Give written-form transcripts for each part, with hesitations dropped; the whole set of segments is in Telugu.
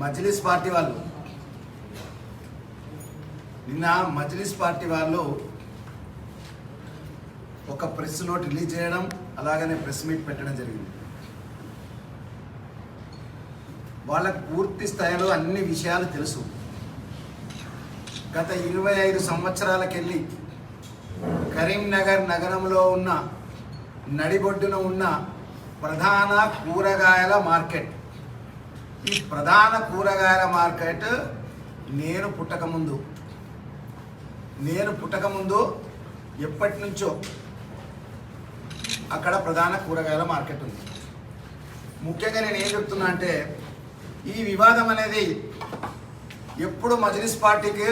మజ్లిస్ పార్టీ వాళ్ళు నిన్న మజ్లిస్ పార్టీ వాళ్ళు ఒక ప్రెస్ నోట్ రిలీజ్ చేయడం, అలాగనే ప్రెస్ మీట్ పెట్టడం జరిగింది. వాళ్ళకు పూర్తి స్థాయిలో అన్ని విషయాలు తెలుసు. గత 25 సంవత్సరాలకెళ్ళి కరీంనగర్ నగరంలో ఉన్న నడిబొడ్డున ఉన్న ప్రధాన కూరగాయల మార్కెట్, ఈ ప్రధాన కూరగాయల మార్కెట్ నేను పుట్టకముందు ఎప్పటి నుంచో అక్కడ ప్రధాన కూరగాయల మార్కెట్ ఉంది. ముఖ్యంగా నేను ఏం చెప్తున్నా అంటే, ఈ వివాదం అనేది ఎప్పుడు మజ్లిస్ పార్టీకి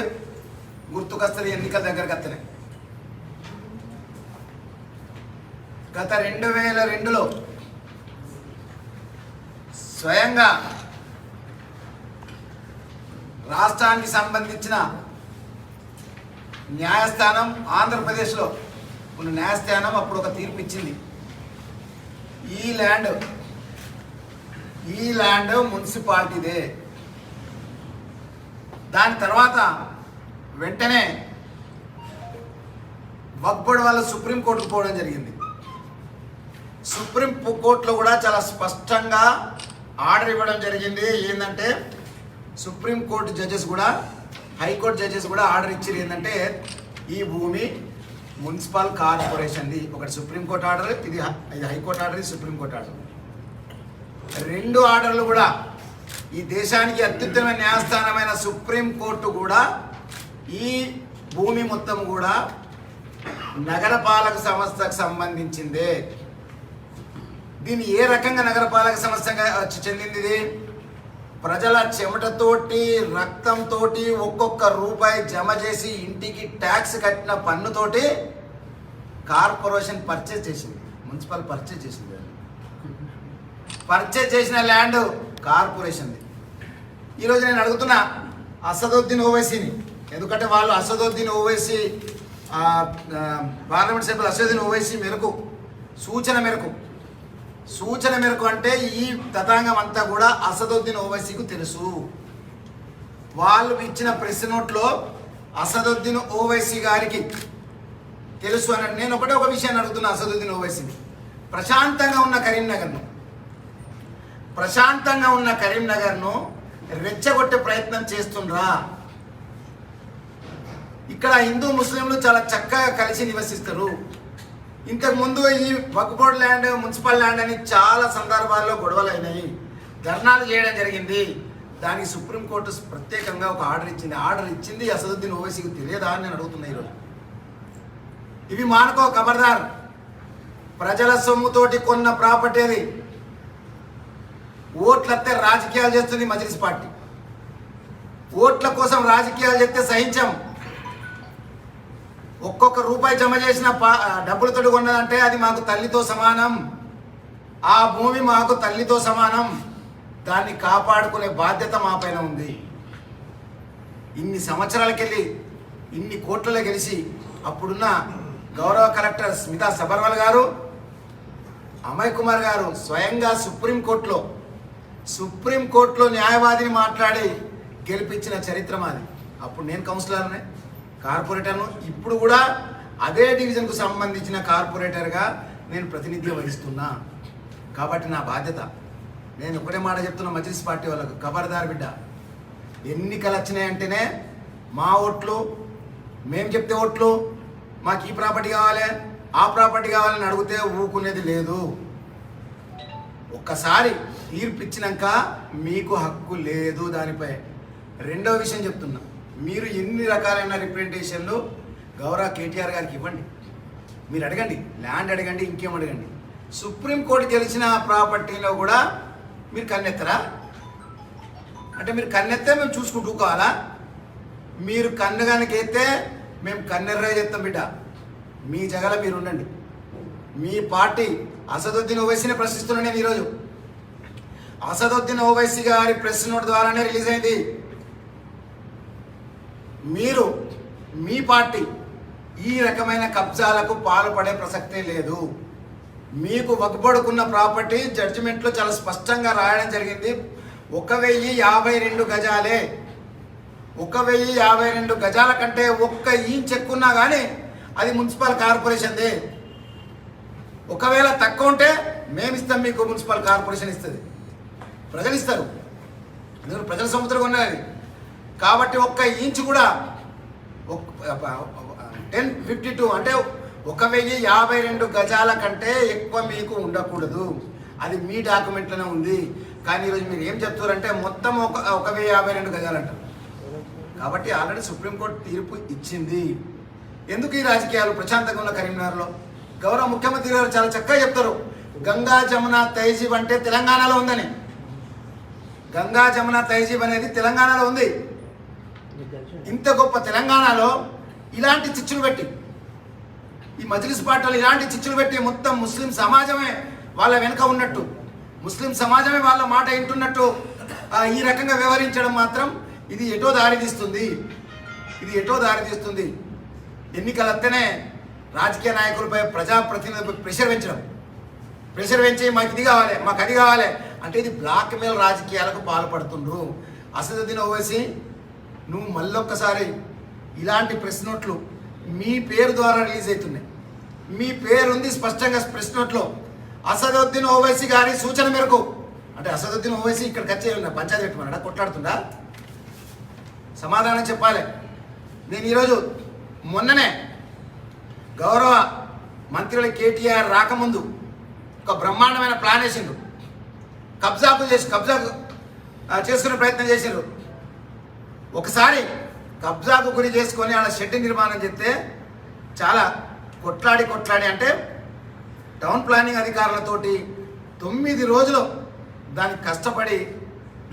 గుర్తుకొస్తుంది, ఎన్నికల దగ్గరకు వస్తున్నాయి. గత 2002లో స్వయంగా రాష్ట్రానికి సంబంధించిన న్యాయస్థానం, ఆంధ్రప్రదేశ్లో ఉన్న న్యాయస్థానం అప్పుడు ఒక తీర్పు ఇచ్చింది. ఈ ల్యాండ్ మున్సిపాలిటీదే. దాని తర్వాత వెంటనే వక్ఫ్ బోర్డు వాళ్ళు సుప్రీంకోర్టుకు పోవడం జరిగింది. సుప్రీం కోర్టులో కూడా చాలా స్పష్టంగా ఆర్డర్ ఇవ్వడం జరిగింది. ఏంటంటే సుప్రీంకోర్టు జడ్జెస్ కూడా, హైకోర్టు జడ్జెస్ కూడా ఆర్డర్ ఇచ్చారు. ఏంటంటే ఈ భూమి మున్సిపల్ కార్పొరేషన్ది. ఒకటి సుప్రీంకోర్టు ఆర్డర్, ఇది హైకోర్టు ఆర్డర్, ఇది సుప్రీంకోర్టు ఆర్డర్. 2 ఆర్డర్లు కూడా ఈ దేశానికి అత్యుత్తమ న్యాయస్థానమైన సుప్రీంకోర్టు కూడా ఈ భూమి మొత్తం కూడా నగరపాలక సంస్థకు సంబంధించిందే. దీన్ని ఏ రకంగా నగరపాలక సంస్థగా చెందింది? ఇది ప్రజల చెమటతోటి, రక్తంతో ఒక్కొక్క రూపాయి జమ చేసి ఇంటికి ట్యాక్స్ కట్టిన పన్నుతోటి కార్పొరేషన్ పర్చేజ్ చేసింది, మున్సిపల్ పర్చేజ్ చేసింది. పర్చేజ్ చేసిన ల్యాండ్ కార్పొరేషన్ది. ఈరోజు నేను అడుగుతున్నా అసదుద్దీన్ ఓవైసీని, ఎందుకంటే వాళ్ళు అసదుద్దీన్ ఓవైసీ పార్లమెంట్ సభ్యులు అసదుద్దీన్ ఓవైసీ సూచన మేరకు అంటే ఈ తతాంగం అంతా కూడా అసదుద్దీన్ ఓవైసీకు తెలుసు. వాళ్ళు ఇచ్చిన ప్రెస్ నోట్లో అసదుద్దీన్ ఓవైసీ గారికి తెలుసు అని నేను ఒక విషయాన్ని అడుగుతున్నా అసదుద్దీన్ ఓవైసీని. ప్రశాంతంగా ఉన్న కరీంనగర్ను రెచ్చగొట్టే ప్రయత్నం చేస్తుండ్రా? ఇక్కడ హిందూ ముస్లింలు చాలా చక్కగా కలిసి నివసిస్తారు. ఇంతకుముందు ఈ వక్ఫ్ బోర్డు ల్యాండ్, మున్సిపల్ ల్యాండ్ అని చాలా సందర్భాల్లో గొడవలు అయినాయి, ధర్నాలు చేయడం జరిగింది. దానికి సుప్రీంకోర్టు ప్రత్యేకంగా ఒక ఆర్డర్ ఇచ్చింది అసదుద్దీన్ ఓవైసీకి తెలియదా అని నేను అడుగుతున్నా ఈరోజు. ఇవి మానుకో, ఖబర్దార్. ప్రజల సొమ్ముతోటి కొన్న ప్రాపర్టీ అది. ఓట్లస్తే రాజకీయాలు చేస్తుంది మజ్లిస్ పార్టీ. ఓట్ల కోసం రాజకీయాలు చేస్తే సహించాం. ఒక్కొక్క రూపాయి జమ చేసిన డబ్బులతో కొన్నదంటే అది మాకు తల్లితో సమానం. ఆ భూమి మాకు తల్లితో సమానం. దాన్ని కాపాడుకునే బాధ్యత మా పైన ఉంది. ఇన్ని సంవత్సరాలకెళ్ళి ఇన్ని కోట్లలో గెలిచి అప్పుడున్న గౌరవ కలెక్టర్ స్మితా సబర్వాల్ గారు, అమయ్ కుమార్ గారు స్వయంగా సుప్రీంకోర్టులో న్యాయవాదిని మాట్లాడి గెలిపించిన చరిత్ర మాది. అప్పుడు నేను కౌన్సిలర్నే, కార్పొరేటర్ను. ఇప్పుడు కూడా అదే డివిజన్కు సంబంధించిన కార్పొరేటర్గా నేను ప్రాతినిధ్యం వహిస్తున్నా. కాబట్టి నా బాధ్యత. నేను ఒకటే మాట చెప్తున్నా మజ్లిస్ పార్టీ వాళ్ళకు, ఖబర్దార్ బిడ్డ. ఎన్నికలు వచ్చినాయంటేనే మా ఓట్లు, మేము చెప్తే ఓట్లు, మాకు ఈ ప్రాపర్టీ కావాలి, ఆ ప్రాపర్టీ కావాలని అడిగితే ఊకునేది లేదు. ఒక్కసారి తీర్పు ఇచ్చినాక మీకు హక్కు లేదు దానిపై. రెండవ విషయం చెప్తున్నా, మీరు ఎన్ని రకాలైన రిప్రజెంటేషన్లు గౌరవ కేటీఆర్ గారికి ఇవ్వండి. మీరు అడగండి, ల్యాండ్ అడగండి, ఇంకేం అడగండి. సుప్రీంకోర్టు గెలిచిన ప్రాపర్టీలో కూడా మీరు కన్నెత్తరా? అంటే మీరు కన్నెత్తే మేము చూసుకుంటూ కావాలా? మీరు కన్నుగానికైతే మేము కన్నెర్రా చేస్తాం బిడ్డ. మీ జగల మీరు ఉండండి. మీ పార్టీ అసదుద్దీన్ ఓవైసీని ప్రశ్నిస్తున్నా నేను ఈరోజు. అసదుద్దీన్ ఓవైసీ గారి ప్రెస్ నోట్ ద్వారానే రిలీజ్ అయింది. మీరు, మీ పార్టీ ఈ రకమైన కబ్జాలకు పాల్పడే ప్రసక్తే లేదు. మీకు వక్ఫ్ బోర్డుకున్న ప్రాపర్టీ జడ్జిమెంట్లో చాలా స్పష్టంగా రాయడం జరిగింది. 1052 గజాలే. 1052 గజాల కంటే ఒక్క ఇంచ్ ఎక్కున్నా కానీ అది మున్సిపల్ కార్పొరేషన్దే. ఒకవేళ తక్కువ ఉంటే మేము ఇస్తాం, మీకు మున్సిపల్ కార్పొరేషన్ ఇస్తుంది, ప్రజలు ఇస్తారు. ఎందుకంటే ప్రజల సముద్రం ఉన్నది కాబట్టి ఒక్క ఇంచు కూడా 1052 అంటే 1052 గజాల కంటే ఎక్కువ మీకు ఉండకూడదు. అది మీ డాక్యుమెంట్లోనే ఉంది. కానీ ఈరోజు మీరు ఏం చెప్తారంటే మొత్తం 1052 గజాలు అంటారు. కాబట్టి ఆల్రెడీ సుప్రీంకోర్టు తీర్పు ఇచ్చింది. ఎందుకు ఈ రాజకీయాలు ప్రశాంతంగా ఉన్న కరీంనగర్లో? గౌరవ ముఖ్యమంత్రి గారు చాలా చక్కగా చెప్తారు, గంగా జమున తహజీబ్ అంటే తెలంగాణలో ఉందని. గంగా జమున తహజీబ్ అనేది తెలంగాణలో ఉంది. ఇంత గొప్ప తెలంగాణలో ఇలాంటి చిచ్చులు పెట్టి, ఈ మజ్లిస్ పార్టీలు ఇలాంటి చిచ్చులు పెట్టి మొత్తం ముస్లిం సమాజమే వాళ్ళ వెనుక ఉన్నట్టు, ముస్లిం సమాజమే వాళ్ళ మాట వింటున్నట్టు ఈ రకంగా వ్యవహరించడం మాత్రం ఇది ఎటో దారితీస్తుంది. ఇది ఎటో దారితీస్తుంది. ఎన్నికలు వస్తేనే రాజకీయ నాయకులపై ప్రజాప్రతినిధులపై ప్రెషర్ పెంచి మాకు ఇది కావాలి, మాకు అది కావాలి అంటే ఇది బ్లాక్ మెయిల్ రాజకీయాలకు పాల్పడుతుండ్రు. అసదుద్దీన్ ఓవైసీ, నువ్వు మళ్ళొక్కసారి ఇలాంటి ప్రెస్ నోట్లు మీ పేరు ద్వారా రిలీజ్ అవుతున్నాయి. మీ పేరు ఉంది స్పష్టంగా ప్రెస్ నోట్లో. అసదుద్దీన్ ఓవైసీ గారి సూచన మేరకు, అంటే అసదుద్దీన్ ఓవైసీ ఇక్కడికి వచ్చే పంచాయతీ పెట్టుకున్నాడా, కొట్లాడుతుందా? సమాధానం చెప్పాలి. నేను ఈరోజు మొన్ననే గౌరవ మంత్రులు కేటీఆర్ రాకముందు ఒక బ్రహ్మాండమైన ప్లాన్ వేసిండ్రు. కబ్జా చేసుకునే ప్రయత్నం చేసిండ్రు. ఒకసారి కబ్జాకు గురి చేసుకొని ఆడ షెడ్ నిర్మాణం చేస్తే చాలా కొట్లాడి అంటే టౌన్ ప్లానింగ్ అధికారులతోటి 9 రోజులు దానికి కష్టపడి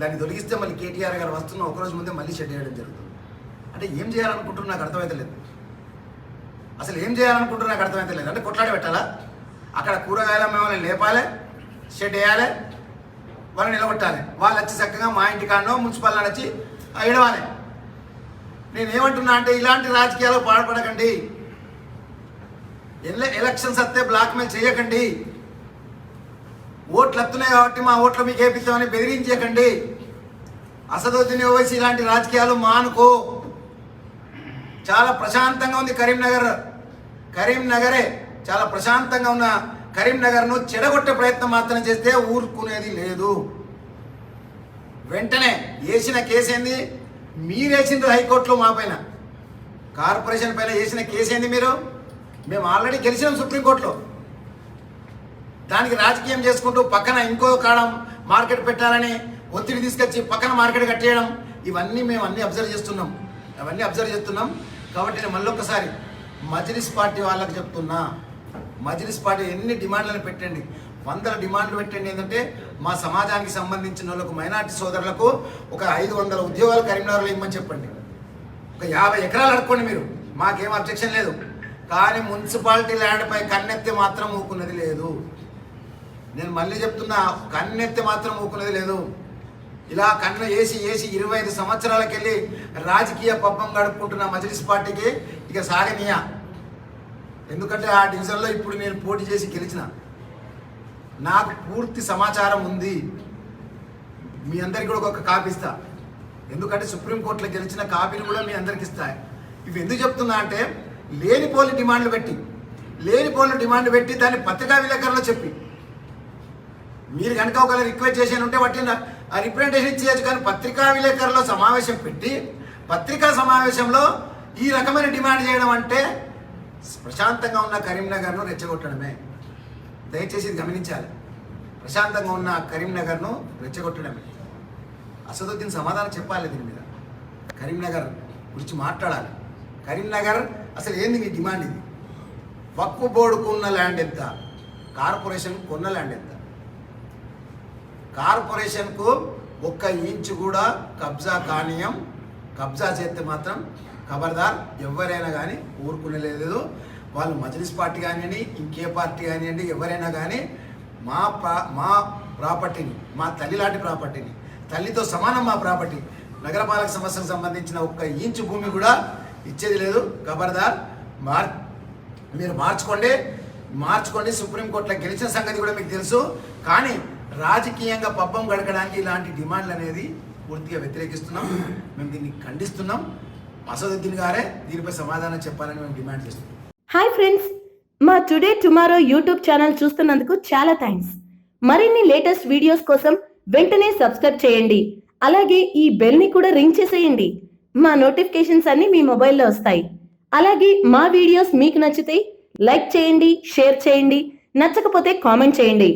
దాన్ని తొలగిస్తే మళ్ళీ కేటీఆర్ గారు వస్తున్న ఒకరోజు ముందే మళ్ళీ షెడ్ వేయడం జరుగుతుంది. అంటే ఏం చేయాలనుకుంటున్నా నాకు అర్థమవుతలేదు. అసలు ఏం చేయాలనుకుంటున్నా నాకు అర్థమవుతలేదు. అంటే కొట్లాడి పెట్టాలా? అక్కడ కూరగాయల మిమ్మల్ని లేపాలి, షెడ్ వేయాలి, వాళ్ళని నిలబెట్టాలి. వాళ్ళు వచ్చి చక్కగా మా ఇంటి కాడనో మున్సిపల్ వచ్చి ఇడవాలి. నేనేమంటున్నా అంటే ఇలాంటి రాజకీయాలు పాల్పడకండి. ఎలక్షన్స్ వస్తే బ్లాక్మెయిల్ చేయకండి. ఓట్లు వస్తున్నాయి కాబట్టి మా ఓట్లు మీకు వేపిస్తామని బెదిరించకండి. అసదుద్దీన్ ఓవైసీ ఇలాంటి రాజకీయాలు మానుకో. చాలా ప్రశాంతంగా ఉంది కరీంనగరే చాలా ప్రశాంతంగా ఉన్న కరీంనగర్ను చెడగొట్టే ప్రయత్నం మాత్రం చేస్తే ఊరుకునేది లేదు. వెంటనే వేసిన కేసు ఏంది? మీరు వేసిండ్రు హైకోర్టులో మా పైన, కార్పొరేషన్ పైన వేసిన కేసు ఏంది? మేము ఆల్రెడీ గెలిచినాం సుప్రీంకోర్టులో. దానికి రాజకీయం చేసుకుంటూ పక్కన ఇంకో కాడ మార్కెట్ పెట్టాలని ఒత్తిడి తీసుకొచ్చి పక్కన మార్కెట్ కట్టేయడం, ఇవన్నీ మేము అబ్జర్వ్ చేస్తున్నాం. కాబట్టి నేను మళ్ళొక్కసారి మజ్లిస్ పార్టీ వాళ్ళకి చెప్తున్నా, మజ్లిస్ పార్టీ ఎన్ని డిమాండ్లను పెట్టండి, 100 డిమాండ్లు పెట్టండి. ఏంటంటే మా సమాజానికి సంబంధించిన వాళ్ళకు, మైనార్టీ సోదరులకు ఒక 500 ఉద్యోగాలు కరీంనగర్లో ఇవ్వమని చెప్పండి. ఒక 50 ఎకరాలు అడుక్కోండి మీరు, మాకేం అబ్జెక్షన్ లేదు. కానీ మున్సిపాలిటీ ల్యాండ్పై కన్నెత్తి మాత్రం ఊకున్నది లేదు. నేను మళ్ళీ చెప్తున్నా, కన్నెత్తి మాత్రం ఊకున్నది లేదు. ఇలా కన్ను వేసి 25 సంవత్సరాలకు వెళ్ళి రాజకీయ పబ్బం గడుపుకుంటున్న మజ్లిస్ పార్టీకి ఇక సాగనీయ. ఎందుకంటే ఆ డివిజన్లో ఇప్పుడు నేను పోటీ చేసి గెలిచిన, నాకు పూర్తి సమాచారం ఉంది. మీ అందరికీ కూడా ఒక కాపీ ఇస్తా. ఎందుకంటే సుప్రీంకోర్టులో గెలిచిన కాపీని కూడా మీ అందరికి ఇస్తా. ఇవి ఎందుకు చెప్తున్నా అంటే లేనిపోని డిమాండ్లు పెట్టి దాన్ని పత్రికా విలేకరులో చెప్పి, మీరు కనుక ఒకవేళ రిక్వెస్ట్ చేసి ఉంటే వాటిని రిప్రజెంటేషన్ ఇచ్చేయచ్చు. కానీ పత్రికా విలేకరులో సమావేశం పెట్టి పత్రికా సమావేశంలో ఈ రకమైన డిమాండ్ చేయడం అంటే ప్రశాంతంగా ఉన్న కరీంనగర్ను రెచ్చగొట్టడమే. దయచేసి ఇది గమనించాలి. ప్రశాంతంగా ఉన్న కరీంనగర్ను రెచ్చగొట్టడమే. అసదుద్దీన్ సమాధానం చెప్పాలి దీని మీద. కరీంనగర్ గురించి మాట్లాడాలి. కరీంనగర్ అసలు ఏంది మీ డిమాండ్? ఇది వక్ఫ్ బోర్డుకు ఉన్న ల్యాండ్ ఎంత, కార్పొరేషన్కు కొన్న ల్యాండ్ ఎంత? కార్పొరేషన్కు 1 ఇంచు కూడా కబ్జా కానీయం. కబ్జా చేస్తే మాత్రం ఖబర్దార్, ఎవరైనా కానీ ఊరుకునేలేదు. వాళ్ళు మజ్లిస్ పార్టీ కానివ్వండి, ఇంకే పార్టీ కానివ్వండి, ఎవరైనా కానీ మా ప్రాపర్టీని, మా తల్లి లాంటి ప్రాపర్టీని, తల్లితో సమానం మా ప్రాపర్టీ, నగరపాలక సంస్థకు సంబంధించిన 1 ఇంచు భూమి కూడా ఇచ్చేది లేదు. ఖబర్దార్, మీరు మార్చుకోండి. సుప్రీంకోర్టులో గెలిచిన సంగతి కూడా మీకు తెలుసు. కానీ రాజకీయంగా పబ్బం గడకడానికి ఇలాంటి డిమాండ్లు అనేది పూర్తిగా వ్యతిరేకిస్తున్నాం. మేము దీన్ని ఖండిస్తున్నాం. అసదుద్దీన్ గారే దీనిపై సమాధానం చెప్పాలని మేము డిమాండ్ చేస్తున్నాం. హాయ్ ఫ్రెండ్స్, మా టుడే టుమారో యూట్యూబ్ ఛానల్ చూస్తున్నందుకు చాలా థ్యాంక్స్. మరిన్ని లేటెస్ట్ వీడియోస్ కోసం వెంటనే సబ్స్క్రైబ్ చేయండి. అలాగే ఈ బెల్ ని కూడా రింగ్ చేసేయండి. మా నోటిఫికేషన్స్ అన్ని మీ మొబైల్లో వస్తాయి. అలాగే మా వీడియోస్ మీకు నచ్చితే లైక్ చేయండి, షేర్ చేయండి, నచ్చకపోతే కామెంట్ చేయండి.